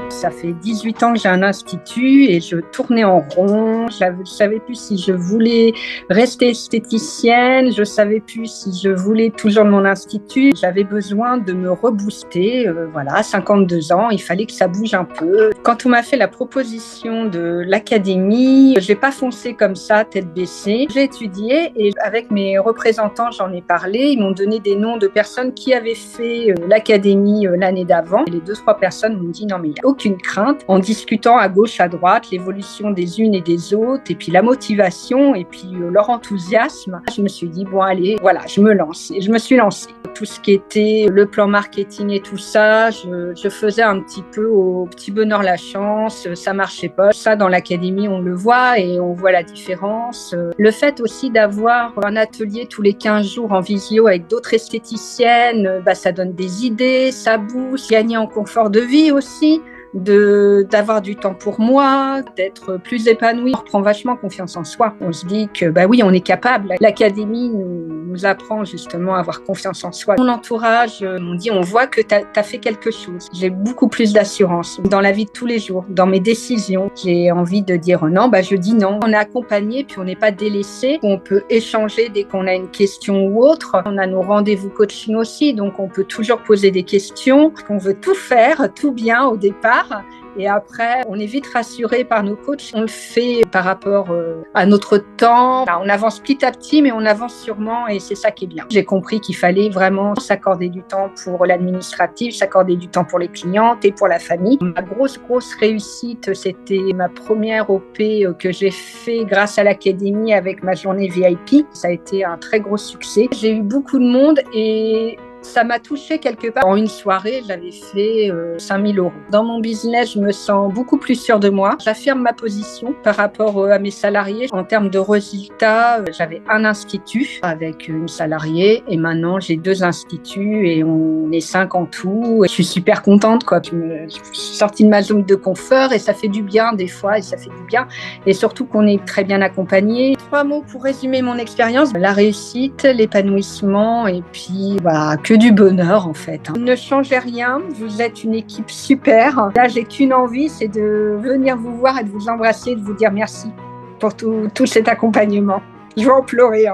Ça fait 18 ans que j'ai un institut et je tournais en rond. Je ne savais plus si je voulais rester esthéticienne. Je ne savais plus si je voulais toujours mon institut. J'avais besoin de me rebooster. Voilà, 52 ans, il fallait que ça bouge un peu. Quand on m'a fait la proposition de l'académie, je n'ai pas foncé comme ça, tête baissée. J'ai étudié et avec mes représentants, j'en ai parlé. Ils m'ont donné des noms de personnes qui avaient fait l'académie l'année d'avant. Et les 2-3 personnes m'ont dit non mais il n'y a aucune crainte. En discutant à gauche, à droite, l'évolution des unes et des autres, et puis la motivation, et puis leur enthousiasme, je me suis dit bon allez, voilà, je me lance. Et je me suis lancée. Tout ce qui était le plan marketing et tout ça, je faisais un petit peu au petit bonheur la chance, ça marchait pas. Ça dans l'académie on le voit et on voit la différence. Le fait aussi d'avoir un atelier tous les 15 jours en visio avec d'autres esthéticiennes, ça donne des idées, ça booste, gagner en confort de vie aussi. D'avoir du temps pour moi, d'être plus épanouie. On reprend vachement confiance en soi. On se dit que oui, on est capable. L'académie nous apprend justement à avoir confiance en soi. Mon entourage m'ont dit, on voit que tu as fait quelque chose. J'ai beaucoup plus d'assurance dans la vie de tous les jours, dans mes décisions. J'ai envie de dire non, je dis non. On est accompagné, puis on n'est pas délaissé. On peut échanger dès qu'on a une question ou autre. On a nos rendez-vous coaching aussi, donc on peut toujours poser des questions. On veut tout faire, tout bien au départ. Et après, on est vite rassuré par nos coachs. On le fait par rapport à notre temps. On avance petit à petit, mais on avance sûrement et c'est ça qui est bien. J'ai compris qu'il fallait vraiment s'accorder du temps pour l'administratif, s'accorder du temps pour les clientes et pour la famille. Ma grosse réussite, c'était ma première OP que j'ai fait grâce à l'académie avec ma journée VIP. Ça a été un très gros succès. J'ai eu beaucoup de monde et ça m'a touchée quelque part. En une soirée, j'avais fait 5 000 €. Dans mon business, je me sens beaucoup plus sûre de moi. J'affirme ma position par rapport à mes salariés. En termes de résultats, j'avais un institut avec une salariée et maintenant j'ai 2 instituts et on est 5 en tout. Et je suis super contente, quoi. Je suis sortie de ma zone de confort et ça fait du bien des fois et ça fait du bien. Et surtout qu'on est très bien accompagné. 3 mots pour résumer mon expérience. La réussite, l'épanouissement et puis que du bonheur en fait. Ne changez rien, vous êtes une équipe super. Là, j'ai qu'une envie, c'est de venir vous voir et de vous embrasser, de vous dire merci pour tout cet accompagnement. Je vais en pleurer.